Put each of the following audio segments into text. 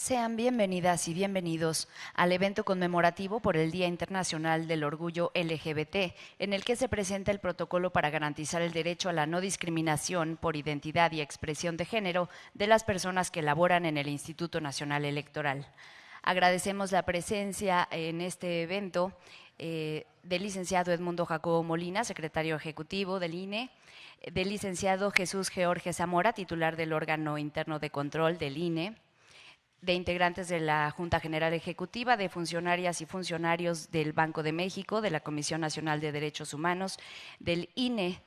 Sean bienvenidas y bienvenidos al evento conmemorativo por el Día Internacional del Orgullo LGBT, en el que se presenta el protocolo para garantizar el derecho a la no discriminación por identidad y expresión de género de las personas que laboran en el Instituto Nacional Electoral. Agradecemos la presencia en este evento del licenciado Edmundo Jacobo Molina, secretario ejecutivo del INE, del licenciado Jesús George Zamora, titular del órgano interno de control del INE, de integrantes de la Junta General Ejecutiva, de funcionarias y funcionarios del Banco de México, de la Comisión Nacional de Derechos Humanos, del INE,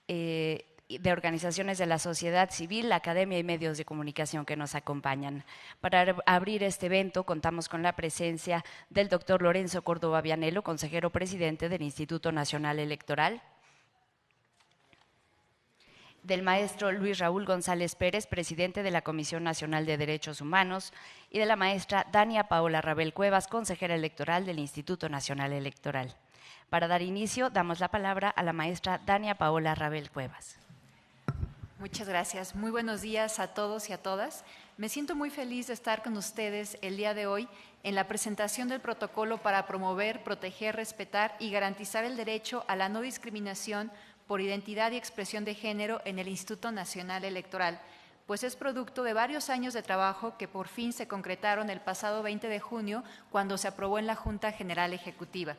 de organizaciones de la sociedad civil, la academia y medios de comunicación que nos acompañan. Para abrir este evento contamos con la presencia del doctor Lorenzo Córdoba Vianello, consejero presidente del Instituto Nacional Electoral, del maestro Luis Raúl González Pérez, presidente de la Comisión Nacional de Derechos Humanos, y de la maestra Dania Paola Rabel Cuevas, consejera electoral del Instituto Nacional Electoral. Para dar inicio, damos la palabra a la maestra Dania Paola Rabel Cuevas. Muchas gracias. Muy buenos días a todos y a todas. Me siento muy feliz de estar con ustedes el día de hoy en la presentación del protocolo para promover, proteger, respetar y garantizar el derecho a la no discriminación por identidad y expresión de género en el Instituto Nacional Electoral, pues es producto de varios años de trabajo que por fin se concretaron el pasado 20 de junio cuando se aprobó en la Junta General Ejecutiva.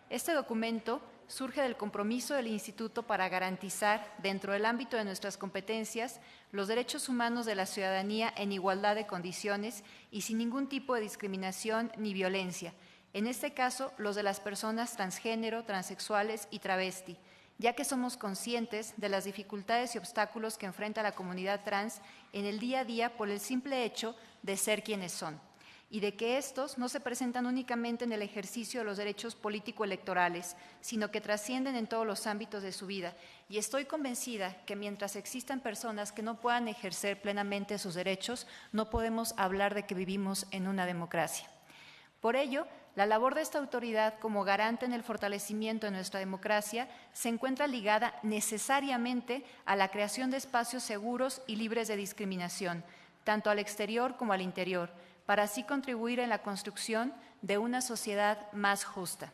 Este documento surge del compromiso del Instituto para garantizar, dentro del ámbito de nuestras competencias, los derechos humanos de la ciudadanía en igualdad de condiciones y sin ningún tipo de discriminación ni violencia, en este caso los de las personas transgénero, transexuales y travesti, ya que somos conscientes de las dificultades y obstáculos que enfrenta la comunidad trans en el día a día por el simple hecho de ser quienes son, y de que estos no se presentan únicamente en el ejercicio de los derechos político-electorales, sino que trascienden en todos los ámbitos de su vida. Y estoy convencida que mientras existan personas que no puedan ejercer plenamente sus derechos, no podemos hablar de que vivimos en una democracia. Por ello, la labor de esta autoridad como garante en el fortalecimiento de nuestra democracia se encuentra ligada necesariamente a la creación de espacios seguros y libres de discriminación, tanto al exterior como al interior, para así contribuir en la construcción de una sociedad más justa.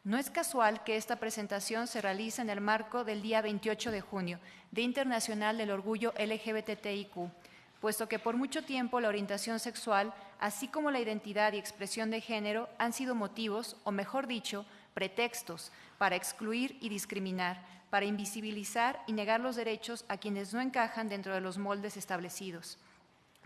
No es casual que esta presentación se realice en el marco del día 28 de junio, Día Internacional del Orgullo LGBTIQ, puesto que por mucho tiempo la orientación sexual, así como la identidad y expresión de género, han sido motivos, o mejor dicho, pretextos, para excluir y discriminar, para invisibilizar y negar los derechos a quienes no encajan dentro de los moldes establecidos.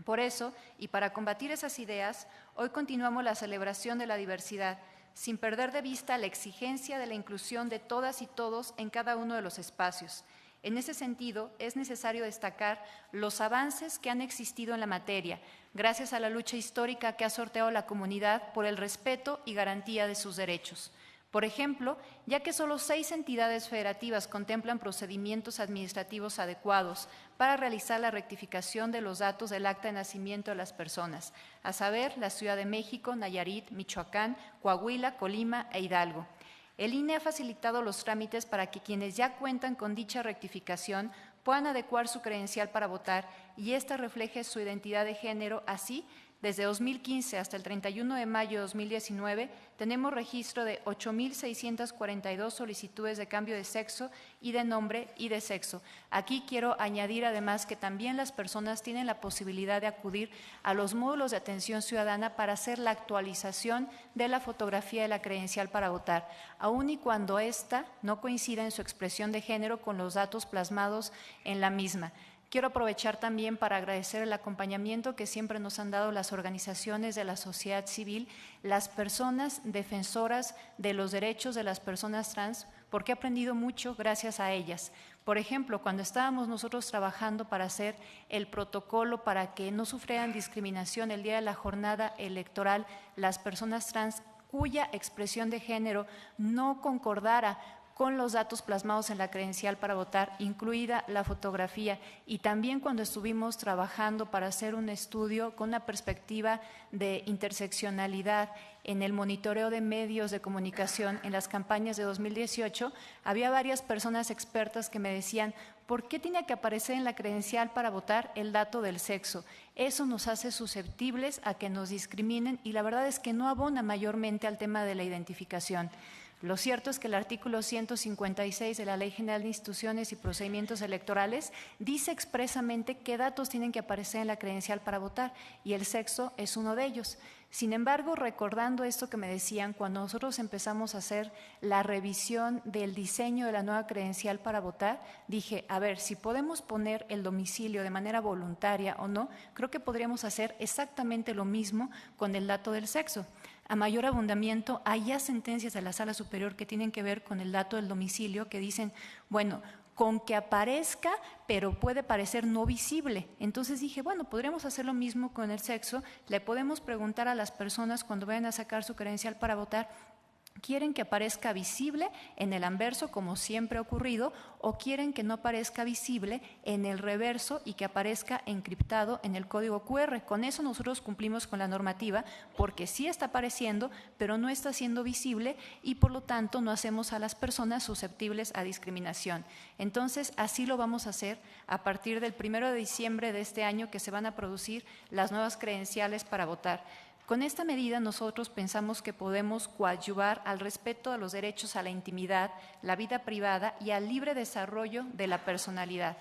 Por eso, y para combatir esas ideas, hoy continuamos la celebración de la diversidad, sin perder de vista la exigencia de la inclusión de todas y todos en cada uno de los espacios. En ese sentido, es necesario destacar los avances que han existido en la materia, gracias a la lucha histórica que ha sorteado la comunidad por el respeto y garantía de sus derechos. Por ejemplo, ya que solo 6 entidades federativas contemplan procedimientos administrativos adecuados para realizar la rectificación de los datos del acta de nacimiento de las personas, a saber, la Ciudad de México, Nayarit, Michoacán, Coahuila, Colima e Hidalgo. El INE ha facilitado los trámites para que quienes ya cuentan con dicha rectificación puedan adecuar su credencial para votar y ésta refleje su identidad de género. Así, desde 2015 hasta el 31 de mayo de 2019, tenemos registro de 8,642 solicitudes de cambio de sexo y de nombre y de sexo. Aquí quiero añadir además que también las personas tienen la posibilidad de acudir a los módulos de atención ciudadana para hacer la actualización de la fotografía de la credencial para votar, aun y cuando ésta no coincida en su expresión de género con los datos plasmados en la misma. Quiero aprovechar también para agradecer el acompañamiento que siempre nos han dado las organizaciones de la sociedad civil, las personas defensoras de los derechos de las personas trans, porque he aprendido mucho gracias a ellas. Por ejemplo, cuando estábamos nosotros trabajando para hacer el protocolo para que no sufrieran discriminación el día de la jornada electoral, las personas trans cuya expresión de género no concordara con los datos plasmados en la credencial para votar, incluida la fotografía, y también cuando estuvimos trabajando para hacer un estudio con una perspectiva de interseccionalidad en el monitoreo de medios de comunicación en las campañas de 2018, había varias personas expertas que me decían, ¿por qué tiene que aparecer en la credencial para votar el dato del sexo? Eso nos hace susceptibles a que nos discriminen y la verdad es que no abona mayormente al tema de la identificación. Lo cierto es que el artículo 156 de la Ley General de Instituciones y Procedimientos Electorales dice expresamente qué datos tienen que aparecer en la credencial para votar y el sexo es uno de ellos. Sin embargo, recordando esto que me decían, cuando nosotros empezamos a hacer la revisión del diseño de la nueva credencial para votar, dije, a ver, si podemos poner el domicilio de manera voluntaria o no, creo que podríamos hacer exactamente lo mismo con el dato del sexo. A mayor abundamiento, hay ya sentencias de la Sala Superior que tienen que ver con el dato del domicilio que dicen, bueno, con que aparezca, pero puede parecer no visible. Entonces dije, bueno, podríamos hacer lo mismo con el sexo, le podemos preguntar a las personas cuando vayan a sacar su credencial para votar, ¿quieren que aparezca visible en el anverso, como siempre ha ocurrido, o quieren que no aparezca visible en el reverso y que aparezca encriptado en el código QR? Con eso nosotros cumplimos con la normativa, porque sí está apareciendo, pero no está siendo visible y por lo tanto no hacemos a las personas susceptibles a discriminación. Entonces, así lo vamos a hacer a partir del 1 de diciembre de este año que se van a producir las nuevas credenciales para votar. Con esta medida nosotros pensamos que podemos coadyuvar al respeto a los derechos a la intimidad, la vida privada y al libre desarrollo de la personalidad.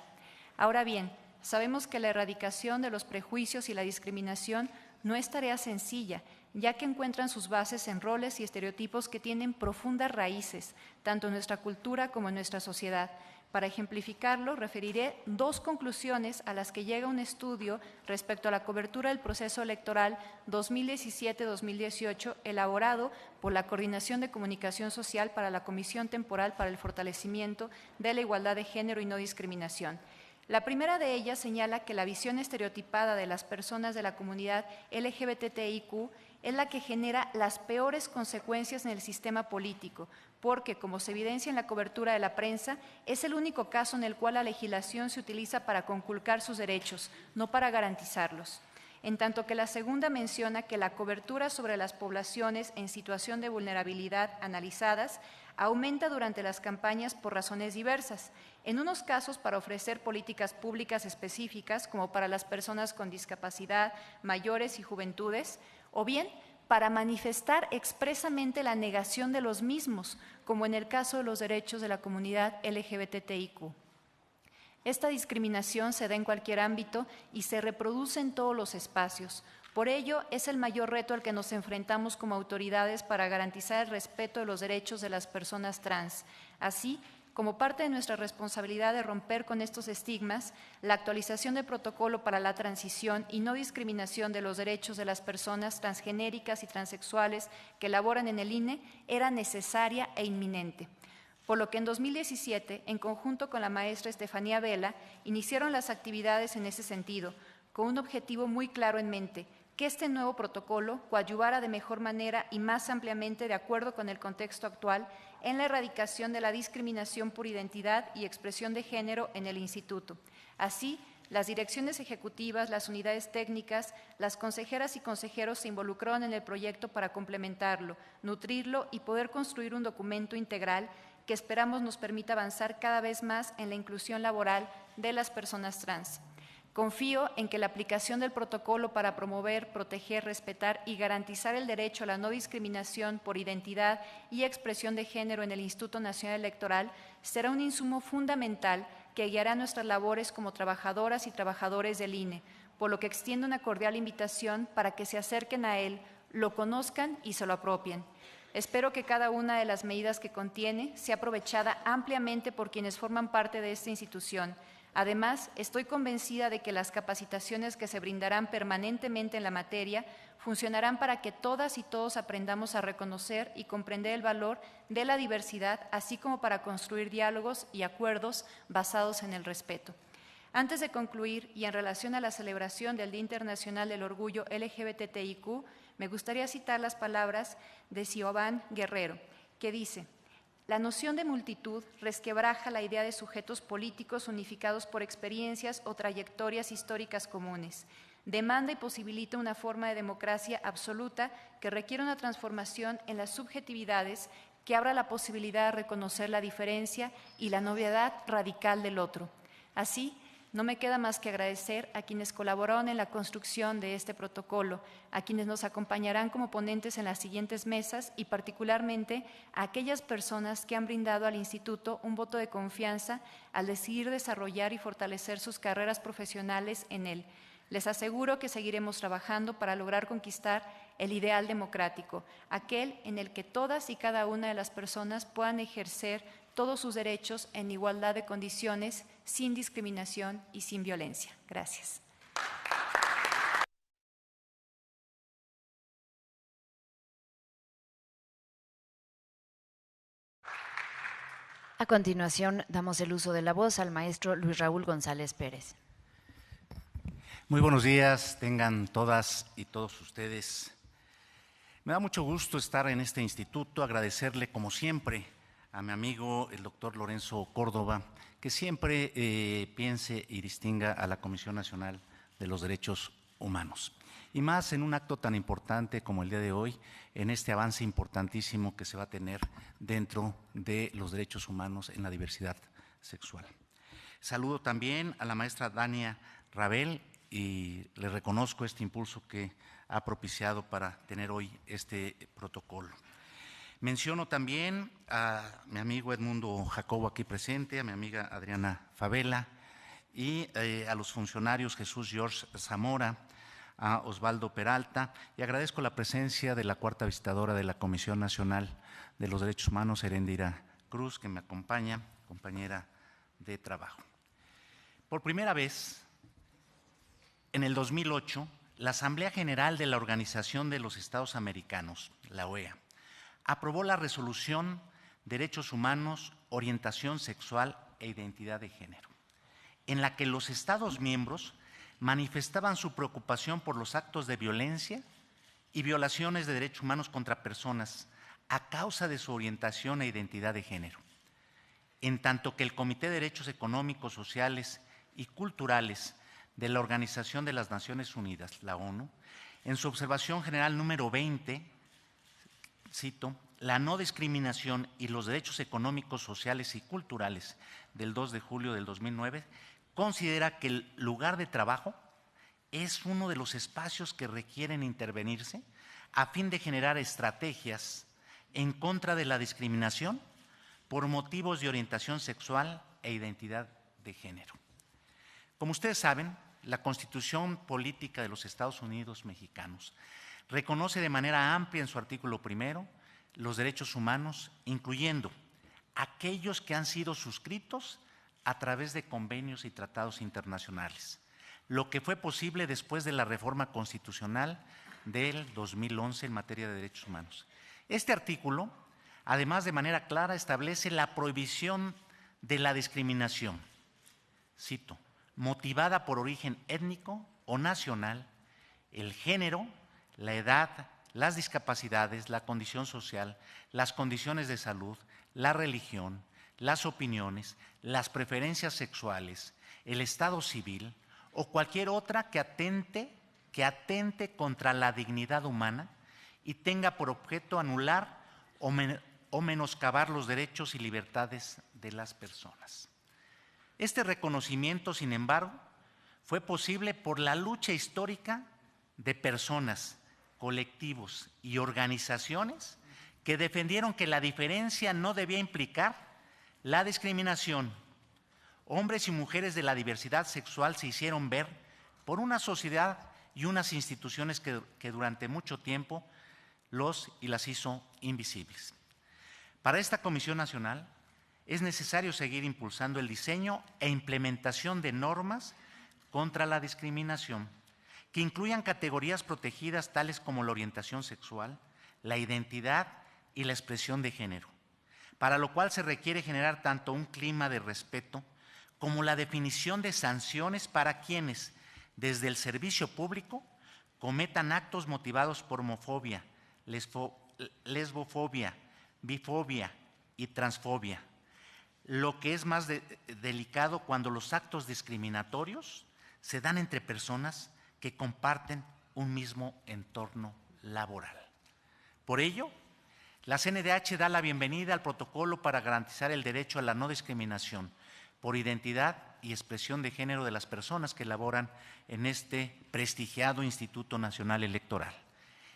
Ahora bien, sabemos que la erradicación de los prejuicios y la discriminación no es tarea sencilla, ya que encuentran sus bases en roles y estereotipos que tienen profundas raíces, tanto en nuestra cultura como en nuestra sociedad. Para ejemplificarlo, referiré 2 conclusiones a las que llega un estudio respecto a la cobertura del proceso electoral 2017-2018 elaborado por la Coordinación de Comunicación Social para la Comisión Temporal para el Fortalecimiento de la Igualdad de Género y No Discriminación. La primera de ellas señala que la visión estereotipada de las personas de la comunidad LGBTIQ es la que genera las peores consecuencias en el sistema político, porque, como se evidencia en la cobertura de la prensa, es el único caso en el cual la legislación se utiliza para conculcar sus derechos, no para garantizarlos. En tanto que la segunda menciona que la cobertura sobre las poblaciones en situación de vulnerabilidad analizadas aumenta durante las campañas por razones diversas, en unos casos para ofrecer políticas públicas específicas, como para las personas con discapacidad, mayores y juventudes, o bien para manifestar expresamente la negación de los mismos, como en el caso de los derechos de la comunidad LGBTIQ. Esta discriminación se da en cualquier ámbito y se reproduce en todos los espacios. Por ello, es el mayor reto al que nos enfrentamos como autoridades para garantizar el respeto de los derechos de las personas trans. Así, como parte de nuestra responsabilidad de romper con estos estigmas, la actualización del protocolo para la transición y no discriminación de los derechos de las personas transgenéricas y transexuales que laboran en el INE era necesaria e inminente. Por lo que en 2017, en conjunto con la maestra Estefanía Vela, iniciaron las actividades en ese sentido, con un objetivo muy claro en mente: que este nuevo protocolo coadyuvara de mejor manera y más ampliamente, de acuerdo con el contexto actual, en la erradicación de la discriminación por identidad y expresión de género en el Instituto. Así, las direcciones ejecutivas, las unidades técnicas, las consejeras y consejeros se involucraron en el proyecto para complementarlo, nutrirlo y poder construir un documento integral que esperamos nos permita avanzar cada vez más en la inclusión laboral de las personas trans. Confío en que la aplicación del protocolo para promover, proteger, respetar y garantizar el derecho a la no discriminación por identidad y expresión de género en el Instituto Nacional Electoral será un insumo fundamental que guiará nuestras labores como trabajadoras y trabajadores del INE, por lo que extiendo una cordial invitación para que se acerquen a él, lo conozcan y se lo apropien. Espero que cada una de las medidas que contiene sea aprovechada ampliamente por quienes forman parte de esta institución. Además, estoy convencida de que las capacitaciones que se brindarán permanentemente en la materia funcionarán para que todas y todos aprendamos a reconocer y comprender el valor de la diversidad, así como para construir diálogos y acuerdos basados en el respeto. Antes de concluir, y en relación a la celebración del Día Internacional del Orgullo LGBTIQ, me gustaría citar las palabras de Siobhan Guerrero, que dice: la noción de multitud resquebraja la idea de sujetos políticos unificados por experiencias o trayectorias históricas comunes. Demanda y posibilita una forma de democracia absoluta que requiere una transformación en las subjetividades que abra la posibilidad de reconocer la diferencia y la novedad radical del otro. Así, no me queda más que agradecer a quienes colaboraron en la construcción de este protocolo, a quienes nos acompañarán como ponentes en las siguientes mesas y particularmente a aquellas personas que han brindado al Instituto un voto de confianza al decidir desarrollar y fortalecer sus carreras profesionales en él. Les aseguro que seguiremos trabajando para lograr conquistar el ideal democrático, aquel en el que todas y cada una de las personas puedan ejercer todos sus derechos en igualdad de condiciones, sin discriminación y sin violencia. Gracias. A continuación, damos el uso de la voz al maestro Luis Raúl González Pérez. Muy buenos días, tengan todas y todos ustedes. Me da mucho gusto estar en este instituto, agradecerle como siempre a mi amigo el doctor Lorenzo Córdoba, que siempre piense y distinga a la Comisión Nacional de los Derechos Humanos. Y más en un acto tan importante como el día de hoy, en este avance importantísimo que se va a tener dentro de los derechos humanos en la diversidad sexual. Saludo también a la maestra Dania Rabel y le reconozco este impulso que ha propiciado para tener hoy este protocolo. Menciono también a mi amigo Edmundo Jacobo aquí presente, a mi amiga Adriana Favela y a los funcionarios Jesús George Zamora, a Osvaldo Peralta, y agradezco la presencia de la cuarta visitadora de la Comisión Nacional de los Derechos Humanos, Erendira Cruz, que me acompaña, compañera de trabajo. Por primera vez, en el 2008, la Asamblea General de la Organización de los Estados Americanos, la OEA, aprobó la resolución Derechos Humanos, Orientación Sexual e Identidad de Género, en la que los Estados miembros manifestaban su preocupación por los actos de violencia y violaciones de derechos humanos contra personas a causa de su orientación e identidad de género, en tanto que el Comité de Derechos Económicos, Sociales y Culturales de la Organización de las Naciones Unidas, la ONU, en su observación general número 20, cito, la no discriminación y los derechos económicos, sociales y culturales del 2 de julio del 2009, considera que el lugar de trabajo es uno de los espacios que requieren intervenirse a fin de generar estrategias en contra de la discriminación por motivos de orientación sexual e identidad de género. Como ustedes saben, la Constitución Política de los Estados Unidos Mexicanos reconoce de manera amplia en su artículo 1 los derechos humanos, incluyendo aquellos que han sido suscritos a través de convenios y tratados internacionales, lo que fue posible después de la reforma constitucional del 2011 en materia de derechos humanos. Este artículo, además, de manera clara establece la prohibición de la discriminación, cito, motivada por origen étnico o nacional, el género, la edad, las discapacidades, la condición social, las condiciones de salud, la religión, las opiniones, las preferencias sexuales, el estado civil o cualquier otra que atente contra la dignidad humana y tenga por objeto anular o menoscabar los derechos y libertades de las personas. Este reconocimiento, sin embargo, fue posible por la lucha histórica de personas, colectivos y organizaciones que defendieron que la diferencia no debía implicar la discriminación. Hombres y mujeres de la diversidad sexual se hicieron ver por una sociedad y unas instituciones que durante mucho tiempo los y las hizo invisibles. Para esta Comisión Nacional es necesario seguir impulsando el diseño e implementación de normas contra la discriminación, que incluyan categorías protegidas tales como la orientación sexual, la identidad y la expresión de género, para lo cual se requiere generar tanto un clima de respeto como la definición de sanciones para quienes, desde el servicio público, cometan actos motivados por homofobia, lesbofobia, bifobia y transfobia, lo que es más delicado cuando los actos discriminatorios se dan entre personas que comparten un mismo entorno laboral. Por ello, la CNDH da la bienvenida al protocolo para garantizar el derecho a la no discriminación por identidad y expresión de género de las personas que laboran en este prestigiado Instituto Nacional Electoral,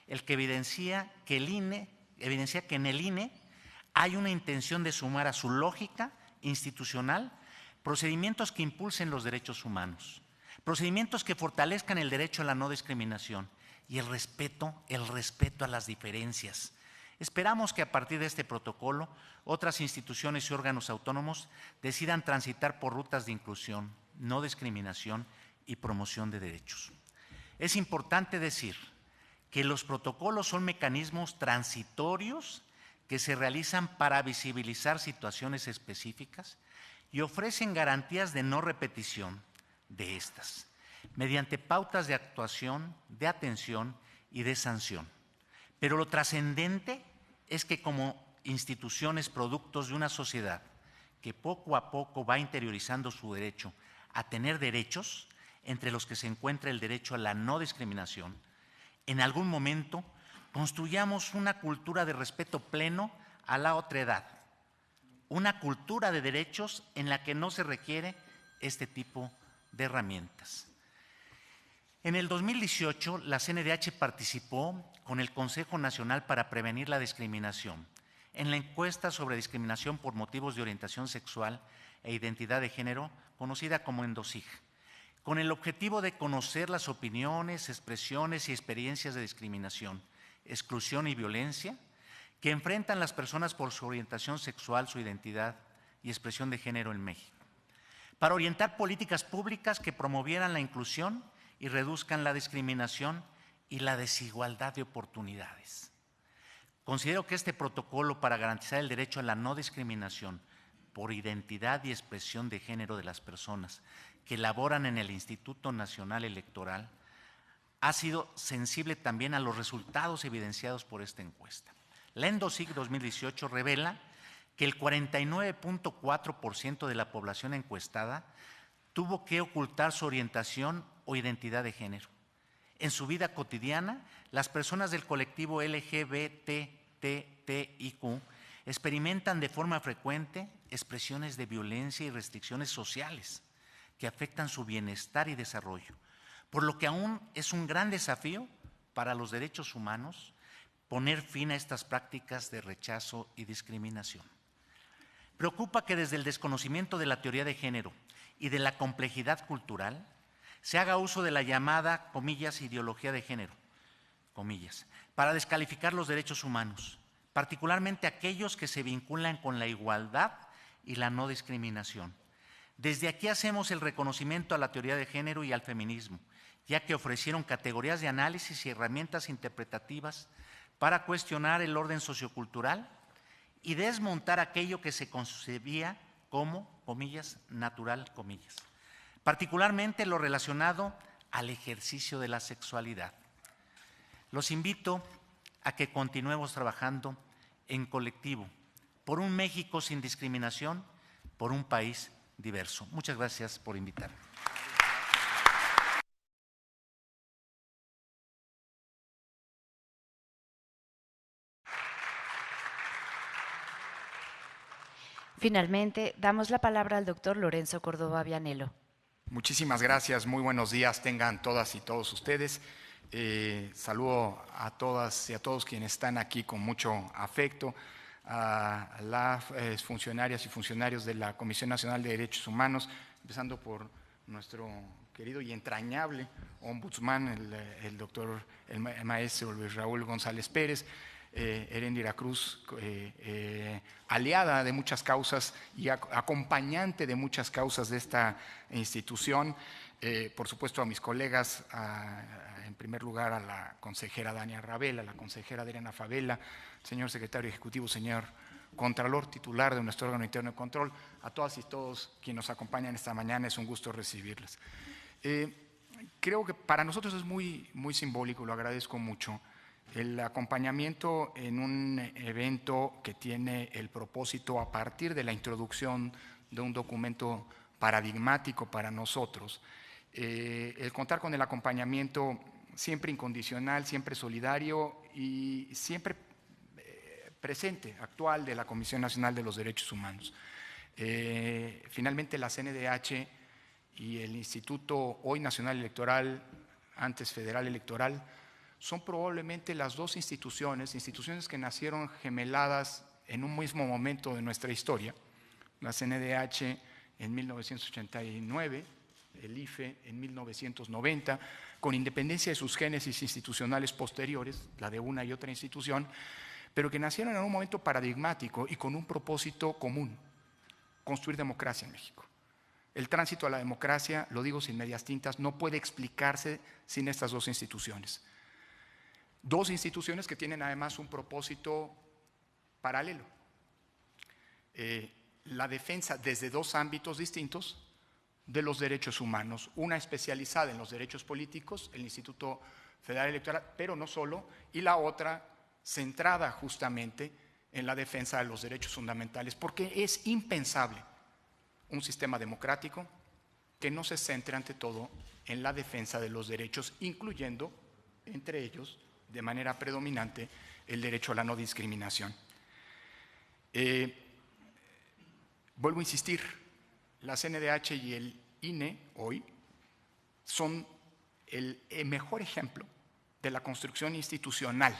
el que evidencia que en el INE hay una intención de sumar a su lógica institucional procedimientos que impulsen los derechos humanos, procedimientos que fortalezcan el derecho a la no discriminación y el respeto a las diferencias. Esperamos que a partir de este protocolo, otras instituciones y órganos autónomos decidan transitar por rutas de inclusión, no discriminación y promoción de derechos. Es importante decir que los protocolos son mecanismos transitorios que se realizan para visibilizar situaciones específicas y ofrecen garantías de no repetición de estas, mediante pautas de actuación, de atención y de sanción. Pero lo trascendente es que como instituciones productos de una sociedad que poco a poco va interiorizando su derecho a tener derechos, entre los que se encuentra el derecho a la no discriminación, en algún momento construyamos una cultura de respeto pleno a la otredad, una cultura de derechos en la que no se requiere este tipo de herramientas. En el 2018, la CNDH participó con el Consejo Nacional para Prevenir la Discriminación en la encuesta sobre discriminación por motivos de orientación sexual e identidad de género, conocida como ENDOSIG, con el objetivo de conocer las opiniones, expresiones y experiencias de discriminación, exclusión y violencia que enfrentan las personas por su orientación sexual, su identidad y expresión de género en México, para orientar políticas públicas que promovieran la inclusión y reduzcan la discriminación y la desigualdad de oportunidades. Considero que este protocolo para garantizar el derecho a la no discriminación por identidad y expresión de género de las personas que laboran en el Instituto Nacional Electoral ha sido sensible también a los resultados evidenciados por esta encuesta. La ENDOSIG 2018 revela que el 49.4% de la población encuestada tuvo que ocultar su orientación o identidad de género. En su vida cotidiana, las personas del colectivo LGBTTIQ experimentan de forma frecuente expresiones de violencia y restricciones sociales que afectan su bienestar y desarrollo, por lo que aún es un gran desafío para los derechos humanos poner fin a estas prácticas de rechazo y discriminación. Preocupa que desde el desconocimiento de la teoría de género y de la complejidad cultural se haga uso de la llamada, comillas, ideología de género, comillas, para descalificar los derechos humanos, particularmente aquellos que se vinculan con la igualdad y la no discriminación. Desde aquí hacemos el reconocimiento a la teoría de género y al feminismo, ya que ofrecieron categorías de análisis y herramientas interpretativas para cuestionar el orden sociocultural y desmontar aquello que se concebía como, comillas, natural, comillas, particularmente lo relacionado al ejercicio de la sexualidad. Los invito a que continuemos trabajando en colectivo por un México sin discriminación, por un país diverso. Muchas gracias por invitarme. Finalmente, damos la palabra al doctor Lorenzo Córdoba Vianello. Muchísimas gracias, muy buenos días tengan todas y todos ustedes. Saludo a todas y a todos quienes están aquí con mucho afecto, a las funcionarias y funcionarios de la Comisión Nacional de Derechos Humanos, empezando por nuestro querido y entrañable ombudsman, el doctor, el maestro Luis Raúl González Pérez, Heréndira Cruz, aliada de muchas causas y acompañante de muchas causas de esta institución, por supuesto a mis colegas, en primer lugar a la consejera Dania Ravela, a la consejera Adriana Favela, señor secretario ejecutivo, señor contralor titular de nuestro órgano interno de control, a todas y todos quienes nos acompañan esta mañana, es un gusto recibirles. Creo que para nosotros es muy simbólico, lo agradezco mucho, el acompañamiento en un evento que tiene el propósito, a partir de la introducción de un documento paradigmático para nosotros, el contar con el acompañamiento siempre incondicional, siempre solidario y siempre presente, actual, de la Comisión Nacional de los Derechos Humanos. Finalmente la CNDH y el Instituto hoy Nacional Electoral, antes Federal Electoral, son probablemente las dos instituciones que nacieron gemeladas en un mismo momento de nuestra historia. La CNDH en 1989, el IFE en 1990, con independencia de sus génesis institucionales posteriores, la de una y otra institución, pero que nacieron en un momento paradigmático y con un propósito común: construir democracia en México. El tránsito a la democracia, lo digo sin medias tintas, no puede explicarse sin estas dos instituciones. Dos instituciones que tienen además un propósito paralelo. La defensa desde dos ámbitos distintos de los derechos humanos, una especializada en los derechos políticos, el Instituto Federal Electoral, pero no solo, y la otra centrada justamente en la defensa de los derechos fundamentales, porque es impensable un sistema democrático que no se centre ante todo en la defensa de los derechos, incluyendo entre ellos, de manera predominante, el derecho a la no discriminación. Vuelvo a insistir, la CNDH y el INE hoy son el mejor ejemplo de la construcción institucional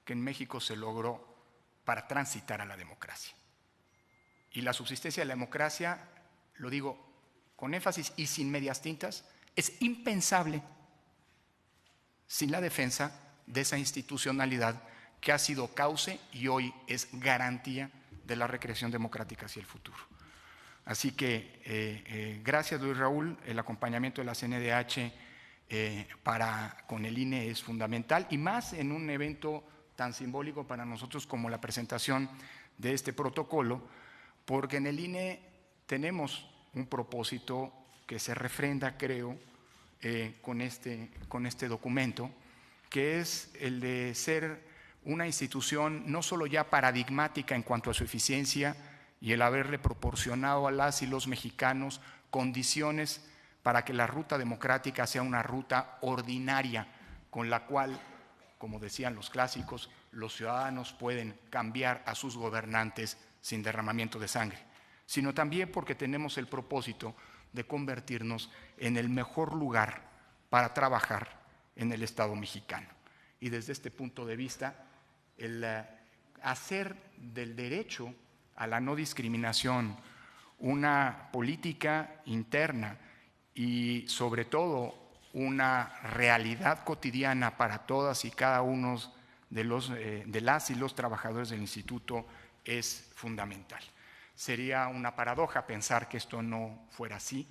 que en México se logró para transitar a la democracia. Y la subsistencia de la democracia, lo digo con énfasis y sin medias tintas, es impensable sin la defensa de esa institucionalidad que ha sido cauce y hoy es garantía de la recreación democrática hacia el futuro. Así que gracias, Luis Raúl, el acompañamiento de la CNDH con el INE es fundamental, y más en un evento tan simbólico para nosotros como la presentación de este protocolo, porque en el INE tenemos un propósito que se refrenda, creo, con este documento, que es el de ser una institución no solo ya paradigmática en cuanto a su eficiencia y el haberle proporcionado a las y los mexicanos condiciones para que la ruta democrática sea una ruta ordinaria con la cual, como decían los clásicos, los ciudadanos pueden cambiar a sus gobernantes sin derramamiento de sangre, sino también porque tenemos el propósito de convertirnos en el mejor lugar para trabajar en el Estado mexicano. Y desde este punto de vista, el hacer del derecho a la no discriminación una política interna y sobre todo una realidad cotidiana para todas y cada uno de las y los trabajadores del instituto es fundamental. Sería una paradoja pensar que esto no fuera así.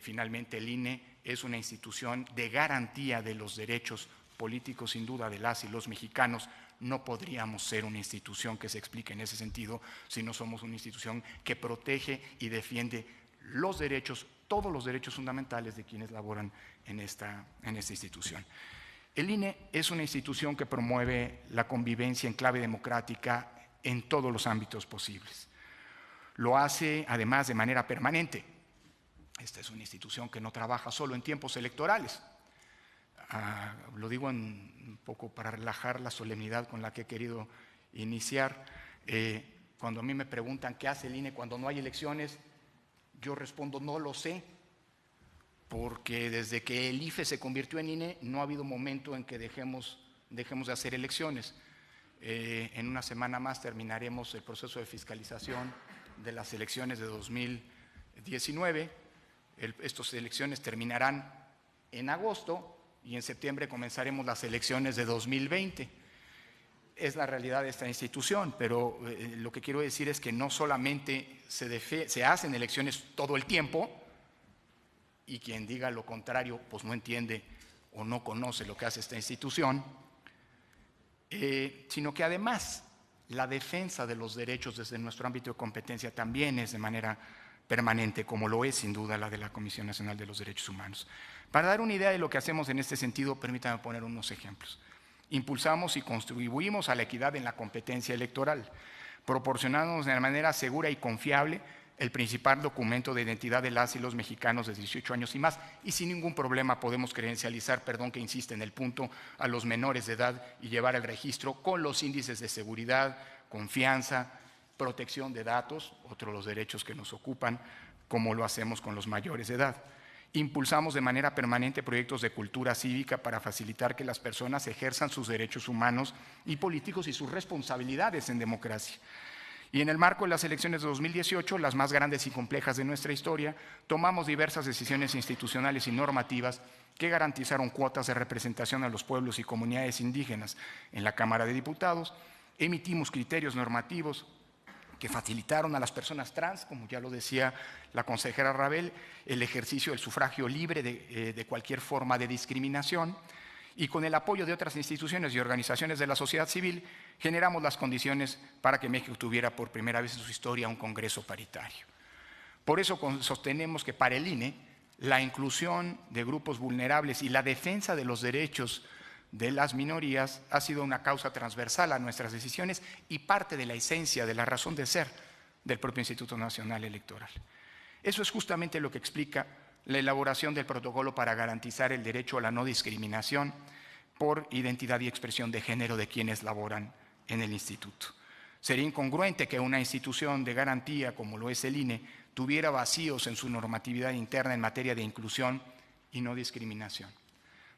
Finalmente el INE es una institución de garantía de los derechos políticos, sin duda, de las y los mexicanos. No podríamos ser una institución que se explique en ese sentido si no somos una institución que protege y defiende los derechos, todos los derechos fundamentales de quienes laboran en esta institución. El INE es una institución que promueve la convivencia en clave democrática en todos los ámbitos posibles. Lo hace además de manera permanente. Esta es una institución que no trabaja solo en tiempos electorales. Lo digo un poco para relajar la solemnidad con la que he querido iniciar. Cuando a mí me preguntan qué hace el INE cuando no hay elecciones, yo respondo no lo sé, porque desde que el IFE se convirtió en INE no ha habido momento en que dejemos de hacer elecciones. En una semana más terminaremos el proceso de fiscalización de las elecciones de 2019. Estas elecciones terminarán en agosto y en septiembre comenzaremos las elecciones de 2020. Es la realidad de esta institución, pero lo que quiero decir es que no solamente se hacen elecciones todo el tiempo, y quien diga lo contrario pues no entiende o no conoce lo que hace esta institución, sino que además la defensa de los derechos desde nuestro ámbito de competencia también es de manera permanente, como lo es sin duda la de la Comisión Nacional de los Derechos Humanos. Para dar una idea de lo que hacemos en este sentido, permítanme poner unos ejemplos. Impulsamos y contribuimos a la equidad en la competencia electoral, proporcionándonos de manera segura y confiable el principal documento de identidad de las y los mexicanos de 18 años y más, y sin ningún problema podemos credencializar, perdón que insiste en el punto, a los menores de edad y llevar el registro con los índices de seguridad, confianza, protección de datos, otro de los derechos que nos ocupan, como lo hacemos con los mayores de edad. Impulsamos de manera permanente proyectos de cultura cívica para facilitar que las personas ejerzan sus derechos humanos y políticos y sus responsabilidades en democracia. Y en el marco de las elecciones de 2018, las más grandes y complejas de nuestra historia, tomamos diversas decisiones institucionales y normativas que garantizaron cuotas de representación a los pueblos y comunidades indígenas en la Cámara de Diputados, emitimos criterios normativos que facilitaron a las personas trans, como ya lo decía la consejera Rabel, el ejercicio del sufragio libre de cualquier forma de discriminación, y con el apoyo de otras instituciones y organizaciones de la sociedad civil, generamos las condiciones para que México tuviera por primera vez en su historia un Congreso paritario. Por eso sostenemos que para el INE, la inclusión de grupos vulnerables y la defensa de los derechos de las minorías ha sido una causa transversal a nuestras decisiones y parte de la esencia, de la razón de ser del propio Instituto Nacional Electoral. Eso es justamente lo que explica la elaboración del protocolo para garantizar el derecho a la no discriminación por identidad y expresión de género de quienes laboran en el instituto. Sería incongruente que una institución de garantía como lo es el INE tuviera vacíos en su normatividad interna en materia de inclusión y no discriminación.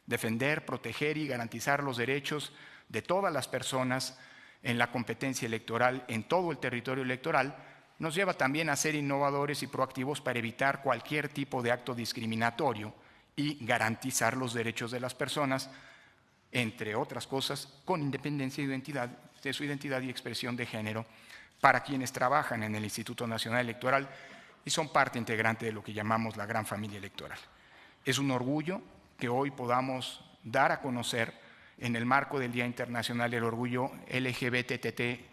Defender, proteger y garantizar los derechos de todas las personas en la competencia electoral en todo el territorio electoral nos lleva también a ser innovadores y proactivos para evitar cualquier tipo de acto discriminatorio y garantizar los derechos de las personas, entre otras cosas, con independencia de su identidad y expresión de género para quienes trabajan en el Instituto Nacional Electoral y son parte integrante de lo que llamamos la gran familia electoral. Es un orgullo que hoy podamos dar a conocer en el marco del Día Internacional del Orgullo LGBTTIQ,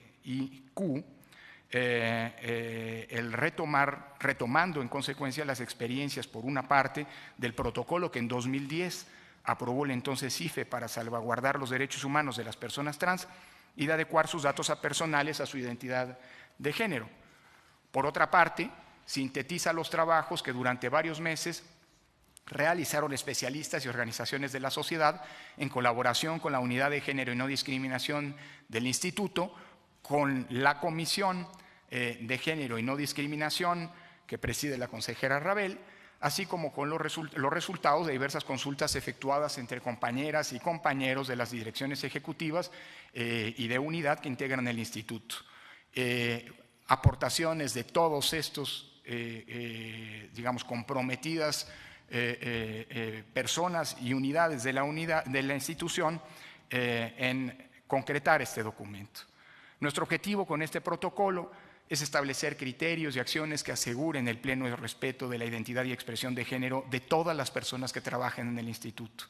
retomando en consecuencia las experiencias, por una parte, del protocolo que en 2010 aprobó el entonces IFE para salvaguardar los derechos humanos de las personas trans y de adecuar sus datos personales a su identidad de género. Por otra parte, sintetiza los trabajos que durante varios meses realizaron especialistas y organizaciones de la sociedad en colaboración con la Unidad de Género y No Discriminación del Instituto, con la Comisión de Género y No Discriminación que preside la consejera Rabel, así como con los resultados de diversas consultas efectuadas entre compañeras y compañeros de las direcciones ejecutivas y de unidad que integran el instituto. Aportaciones de todos estos, digamos, comprometidas personas y unidades de la institución en concretar este documento. Nuestro objetivo con este protocolo es establecer criterios y acciones que aseguren el pleno respeto de la identidad y expresión de género de todas las personas que trabajan en el instituto.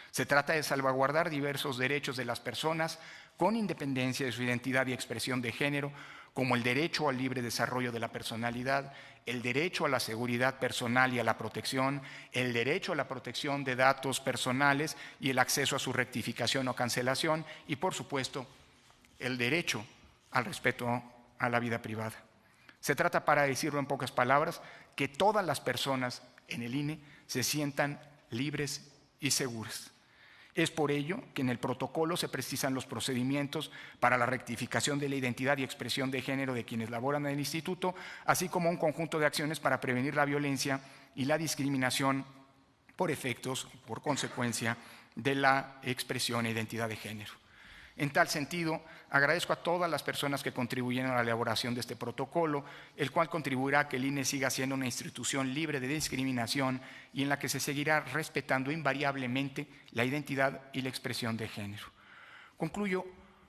Se trata de salvaguardar diversos derechos de las personas con independencia de su identidad y expresión de género, como el derecho al libre desarrollo de la personalidad, el derecho a la seguridad personal y a la protección, el derecho a la protección de datos personales y el acceso a su rectificación o cancelación y, por supuesto, el derecho al respeto a la vida privada. Se trata, para decirlo en pocas palabras, que todas las personas en el INE se sientan libres y seguras. Es por ello que en el protocolo se precisan los procedimientos para la rectificación de la identidad y expresión de género de quienes laboran en el instituto, así como un conjunto de acciones para prevenir la violencia y la discriminación por efectos, por consecuencia de la expresión e identidad de género. En tal sentido, agradezco a todas las personas que contribuyeron a la elaboración de este protocolo, el cual contribuirá a que el INE siga siendo una institución libre de discriminación y en la que se seguirá respetando invariablemente la identidad y la expresión de género. Concluyo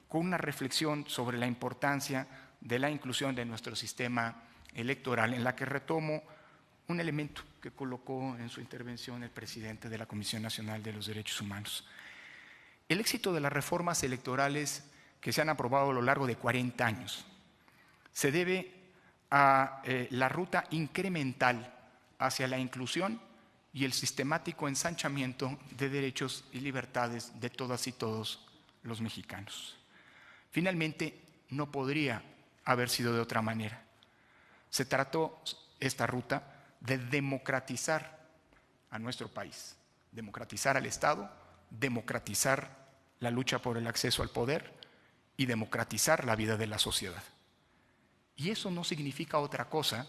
con una reflexión sobre la importancia de la inclusión de nuestro sistema electoral, en la que retomo un elemento que colocó en su intervención el presidente de la Comisión Nacional de los Derechos Humanos. El éxito de las reformas electorales que se han aprobado a lo largo de 40 años se debe a la ruta incremental hacia la inclusión y el sistemático ensanchamiento de derechos y libertades de todas y todos los mexicanos. Finalmente, no podría haber sido de otra manera. Se trató esta ruta de democratizar a nuestro país, democratizar al Estado, democratizar la lucha por el acceso al poder y democratizar la vida de la sociedad. Y eso no significa otra cosa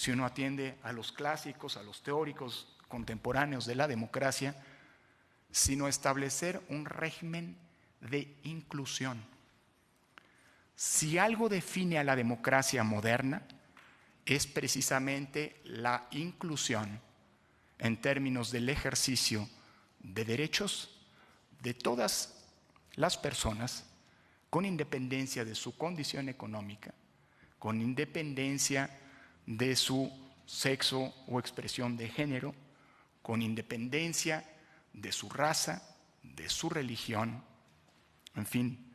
si uno atiende a los clásicos, a los teóricos contemporáneos de la democracia, sino establecer un régimen de inclusión. Si algo define a la democracia moderna, es precisamente la inclusión en términos del ejercicio de derechos de todas las personas, con independencia de su condición económica, con independencia de su sexo o expresión de género, con independencia de su raza, de su religión. En fin,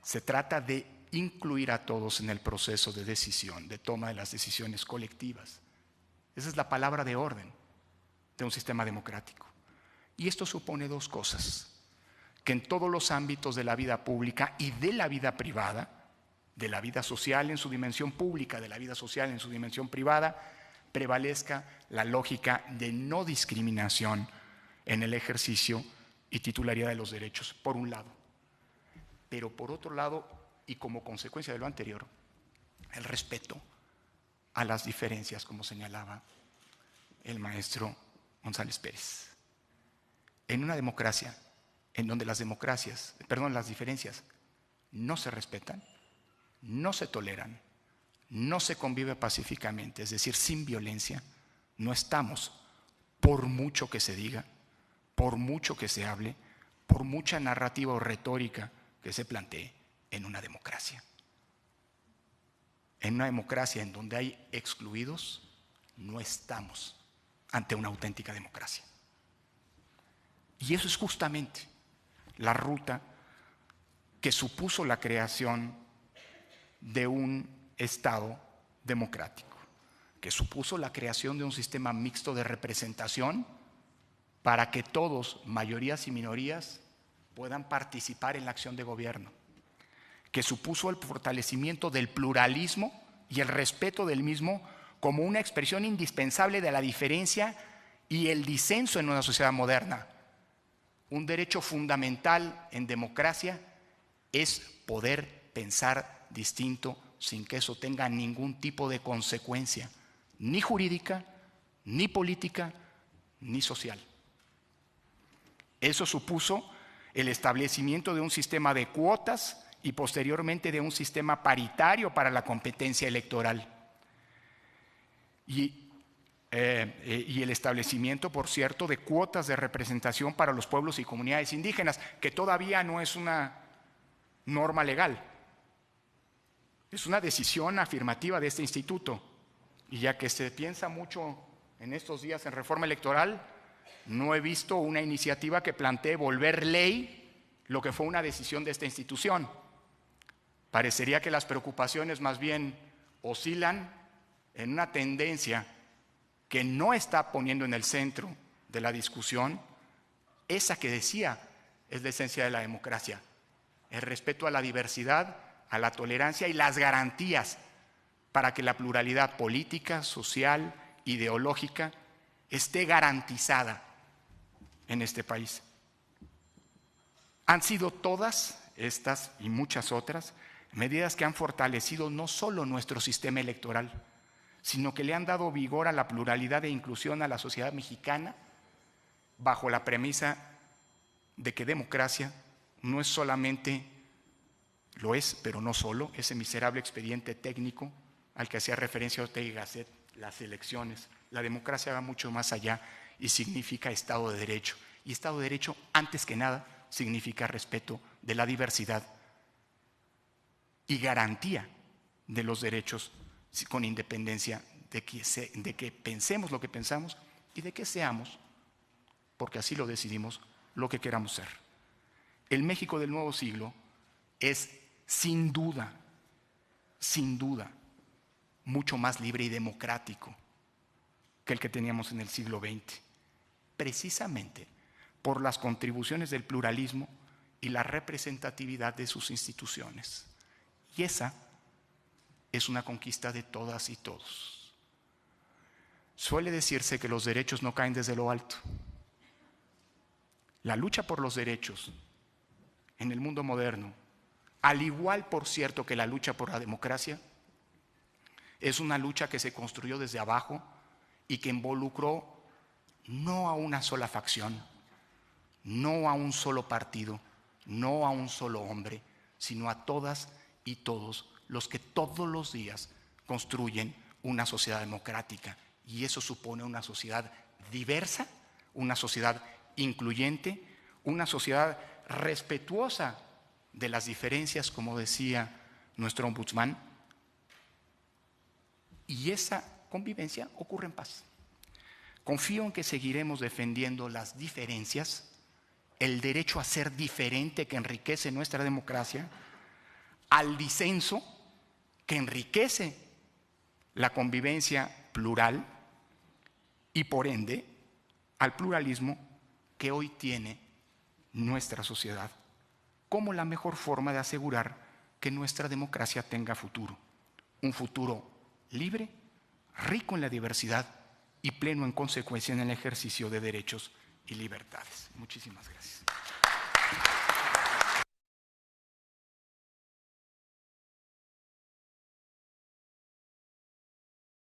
se trata de incluir a todos en el proceso de decisión, de toma de las decisiones colectivas. Esa es la palabra de orden de un sistema democrático. Y esto supone dos cosas: que en todos los ámbitos de la vida pública y de la vida privada, de la vida social en su dimensión pública, de la vida social en su dimensión privada, prevalezca la lógica de no discriminación en el ejercicio y titularidad de los derechos, por un lado. Pero por otro lado, y como consecuencia de lo anterior, el respeto a las diferencias, como señalaba el maestro González Pérez. En una democracia en donde las diferencias no se respetan, no se toleran, no se convive pacíficamente, es decir, sin violencia, no estamos, por mucho que se diga, por mucho que se hable, por mucha narrativa o retórica que se plantee, en una democracia. En una democracia en donde hay excluidos, no estamos ante una auténtica democracia. Y eso es justamente la ruta que supuso la creación de un Estado democrático, que supuso la creación de un sistema mixto de representación para que todos, mayorías y minorías, puedan participar en la acción de gobierno, que supuso el fortalecimiento del pluralismo y el respeto del mismo como una expresión indispensable de la diferencia y el disenso en una sociedad moderna. Un derecho fundamental en democracia es poder pensar distinto sin que eso tenga ningún tipo de consecuencia, ni jurídica, ni política, ni social. Eso supuso el establecimiento de un sistema de cuotas y posteriormente de un sistema paritario para la competencia electoral. Y el establecimiento, por cierto, de cuotas de representación para los pueblos y comunidades indígenas, que todavía no es una norma legal. Es una decisión afirmativa de este instituto. Y ya que se piensa mucho en estos días en reforma electoral, no he visto una iniciativa que plantee volver ley lo que fue una decisión de esta institución. Parecería que las preocupaciones más bien oscilan en una tendencia que no está poniendo en el centro de la discusión esa que decía es la esencia de la democracia: el respeto a la diversidad, a la tolerancia y las garantías para que la pluralidad política, social, ideológica esté garantizada en este país. Han sido todas estas y muchas otras medidas que han fortalecido no solo nuestro sistema electoral, sino que le han dado vigor a la pluralidad e inclusión a la sociedad mexicana, bajo la premisa de que democracia no es solamente, lo es, pero no solo, ese miserable expediente técnico al que hacía referencia Ortega y Gasset, las elecciones. La democracia va mucho más allá y significa Estado de Derecho. Y Estado de Derecho, antes que nada, significa respeto de la diversidad y garantía de los derechos, con independencia de que pensemos lo que pensamos y de que seamos, porque así lo decidimos, lo que queramos ser. El México del nuevo siglo es sin duda, mucho más libre y democrático que el que teníamos en el siglo XX, precisamente por las contribuciones del pluralismo y la representatividad de sus instituciones. Y esa es una conquista de todas y todos. Suele decirse que los derechos no caen desde lo alto. La lucha por los derechos en el mundo moderno, al igual, por cierto, que la lucha por la democracia, Es una lucha que se construyó desde abajo y que involucró no a una sola facción, no a un solo partido, no a un solo hombre, sino a todas y todos los que todos los días construyen una sociedad democrática. Y eso supone una sociedad diversa, una sociedad incluyente, una sociedad respetuosa de las diferencias, como decía nuestro ombudsman. Y esa convivencia ocurre en paz. Confío en que seguiremos defendiendo las diferencias, el derecho a ser diferente que enriquece nuestra democracia, al disenso que enriquece la convivencia plural y por ende al pluralismo que hoy tiene nuestra sociedad como la mejor forma de asegurar que nuestra democracia tenga futuro. Un futuro libre, rico en la diversidad y pleno en consecuencia en el ejercicio de derechos y libertades. Muchísimas gracias.